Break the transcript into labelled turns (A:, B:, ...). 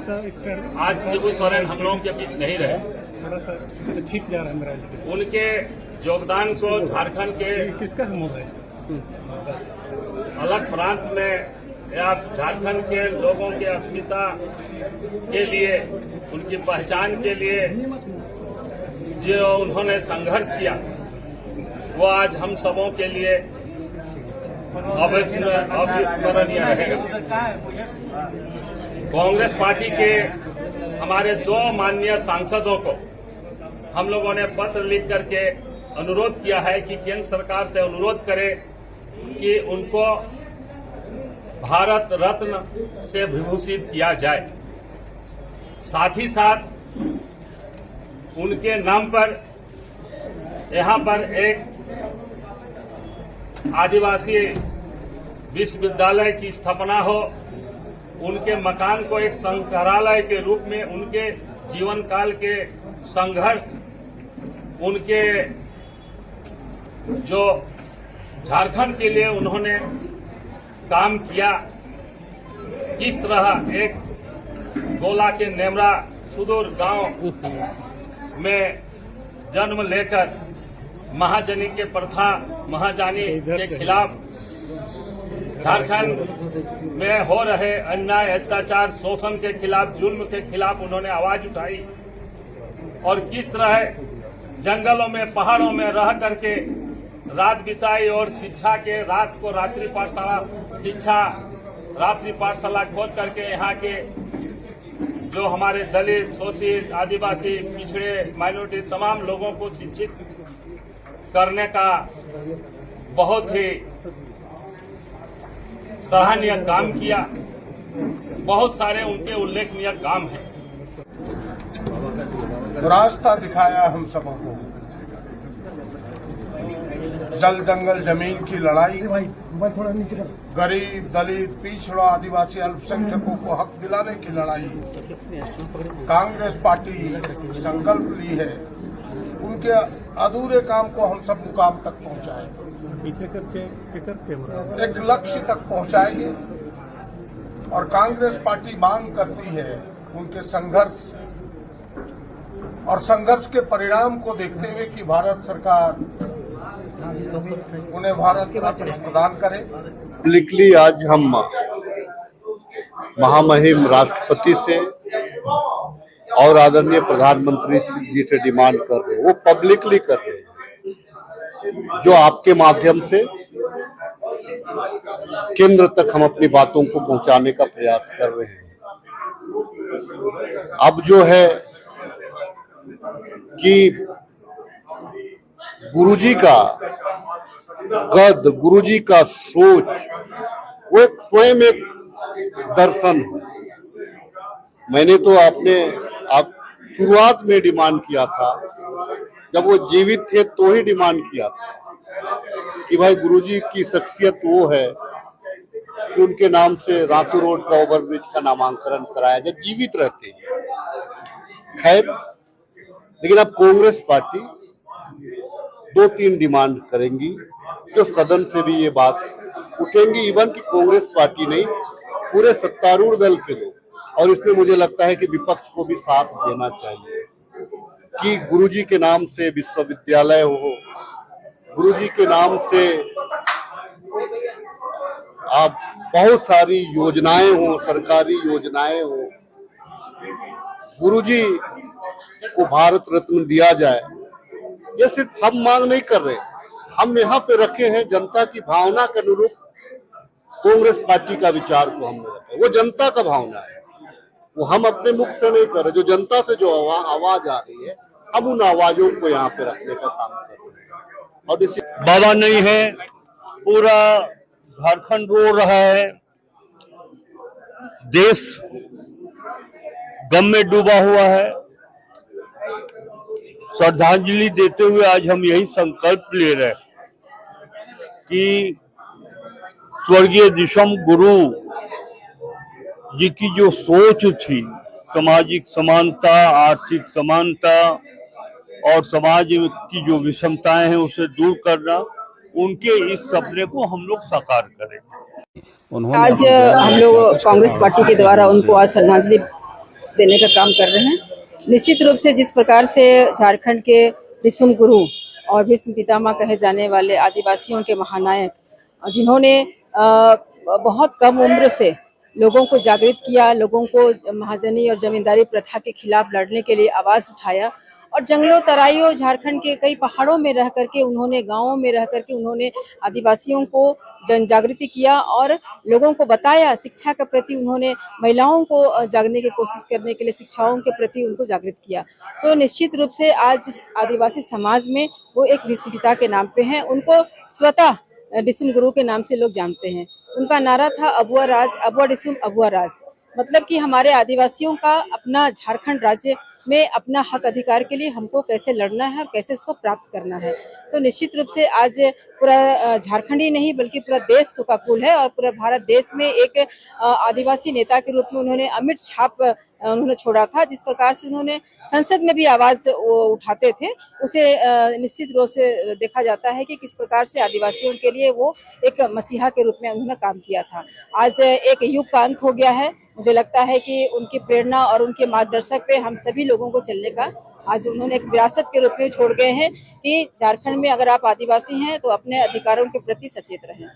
A: आज शिबू सोरेन हम लोगों के बीच नहीं रहे।
B: थोड़ा सा छिप जा रहा है मेरा इससे।
A: उनके योगदान को झारखंड के
B: किसका मोह है?
A: अलग प्रांत में या झारखंड के लोगों के अस्मिता के लिए, उनकी पहचान के लिए जो उन्होंने संघर्ष किया, वो आज हम सबों के लिए अविस्मरणीय रहेगा। कांग्रेस पार्टी के हमारे 2 माननीय सांसदों को हम लोगों ने पत्र लिख करके अनुरोध किया है कि केंद्र सरकार से अनुरोध करें कि उनको भारत रत्न से विभूषित किया जाए। साथ ही साथ उनके नाम पर यहां पर एक आदिवासी विश्वविद्यालय की स्थापना हो, उनके मकान को एक संग्रहालय के रूप में उनके जीवन काल के संघर्ष, उनके जो झारखंड के लिए उन्होंने काम किया, किस तरह एक गोला के नेमरा सुदूर गांव में जन्म लेकर महाजनी के प्रथा, महाजानी के खिलाफ, झारखंड में हो रहे अन्याय, अत्याचार, शोषण के खिलाफ, जुल्म के खिलाफ उन्होंने आवाज उठाई और किस तरह जंगलों में, पहाड़ों में रह करके रात बिताई और शिक्षा के रात को रात्रि पाठशाला शिक्षा, रात्रि पाठशाला खोल करके यहाँ के जो हमारे दलित, शोषित, आदिवासी, पिछड़े, माइनॉरिटी तमाम लोगों को शिक्षित करने का बहुत ही सराहनीय काम किया। बहुत सारे उनके उल्लेखनीय काम हैं।
C: रास्ता दिखाया हम सबों को, जल जंगल जमीन की लड़ाई, गरीब, दलित, पिछड़ा, आदिवासी, अल्पसंख्यकों को हक दिलाने की लड़ाई कांग्रेस पार्टी संकल्प ली है। उनके अधूरे काम को हम सब मुकाम तक पहुंचाएं,
B: पीछे करके
C: एक लक्ष्य तक पहुंचाएंगे। और कांग्रेस पार्टी मांग करती है उनके संघर्ष और संघर्ष के परिणाम को देखते हुए कि भारत सरकार उन्हें भारत रत्न प्रदान करे।
D: पब्लिकली आज हम महामहिम राष्ट्रपति से और आदरणीय प्रधानमंत्री जी से डिमांड कर रहे हैं, वो पब्लिकली कर रहे हैं, जो आपके माध्यम से केंद्र तक हम अपनी बातों को पहुंचाने का प्रयास कर रहे हैं। अब जो है कि गुरुजी का कद, गुरुजी का सोच, वो स्वयं एक दर्शन है। मैंने तो आप शुरुआत में डिमांड किया था, जब वो जीवित थे तो ही डिमांड किया था कि भाई गुरुजी की शख्सियत वो है कि उनके नाम से रातू रोड का ओवरब्रिज का नामांकन कराया जाए, जीवित रहते हैं। खैर, लेकिन अब कांग्रेस पार्टी 2-3 डिमांड करेंगी, जो सदन से भी ये बात उठेंगी। इवन की कांग्रेस पार्टी नहीं, पूरे सत्तारूढ़ दल के लोग, और इसमें मुझे लगता है कि विपक्ष को भी साथ देना चाहिए कि गुरुजी के नाम से विश्वविद्यालय हो, गुरुजी के नाम से आप बहुत सारी योजनाएं हो, सरकारी योजनाएं हो, गुरुजी को भारत रत्न दिया जाए। ये सिर्फ हम मांग नहीं कर रहे, हम यहाँ पे रखे हैं जनता की भावना के अनुरूप कांग्रेस पार्टी का विचार को हमने रखा है। वो जनता का भावना है, वो हम अपने मुख से नहीं कर रहे। जो जनता से जो आवाज आ रही है, हम उन आवाजों को यहाँ पे रखने का काम कर रहे हैं। और इसी
E: बाबा नहीं है, पूरा झारखंड रो रहा है, देश गम में डूबा हुआ है। श्रद्धांजलि देते हुए आज हम यही संकल्प ले रहे हैं कि स्वर्गीय दिशम गुरु जी की जो सोच थी, सामाजिक समानता, आर्थिक समानता और समाज की जो विषमताएं हैं उसे दूर करना, उनके इस सपने को हम लोग साकार करें।
F: आज हम लोग कांग्रेस पार्टी के द्वारा उनको आज श्रद्धांजलि देने का काम कर रहे हैं। निश्चित रूप से जिस प्रकार से झारखंड के ऋषुम गुरु और भीष्म पितामह कहे जाने वाले आदिवासियों के महानायक, जिन्होंने बहुत कम उम्र से लोगों को जागृत किया, लोगों को महाजनी और जमींदारी प्रथा के खिलाफ लड़ने के लिए आवाज उठाया, और जंगलों तराइयों झारखंड के कई पहाड़ों में रह करके उन्होंने, गांवों में रह करके उन्होंने आदिवासियों को जन जागृति किया और लोगों को बताया। शिक्षा के प्रति उन्होंने महिलाओं को जागने की कोशिश करने के लिए शिक्षाओं के प्रति उनको जागृत किया। तो निश्चित रूप से आज आदिवासी समाज में वो एक भीष्म पिता के नाम पे हैं। उनको स्वतः ऋषुम गुरु के नाम से लोग जानते हैं। उनका नारा था अबुआ राज, अबुआ ऋषुम अबुआ राज, मतलब कि हमारे आदिवासियों का अपना झारखंड राज्य में अपना हक अधिकार के लिए हमको कैसे लड़ना है और कैसे इसको प्राप्त करना है। तो निश्चित रूप से आज पूरा झारखंड ही नहीं बल्कि पूरा देश शोकाकुल है और पूरा भारत देश में एक आदिवासी नेता के रूप में उन्होंने अमिट छाप उन्होंने छोड़ा था। जिस प्रकार से उन्होंने संसद में भी आवाज उठाते थे, उसे निश्चित रूप से देखा जाता है कि किस प्रकार से आदिवासियों के लिए वो एक मसीहा के रूप में उन्होंने काम किया था। आज एक युग का अंत हो गया है। मुझे लगता है कि उनकी प्रेरणा और उनके मार्गदर्शक पे हम सभी लोगों को चलने का आज उन्होंने एक विरासत के रूप में छोड़ गए हैं कि झारखंड में अगर आप आदिवासी हैं तो अपने अधिकारों के प्रति सचेत रहें।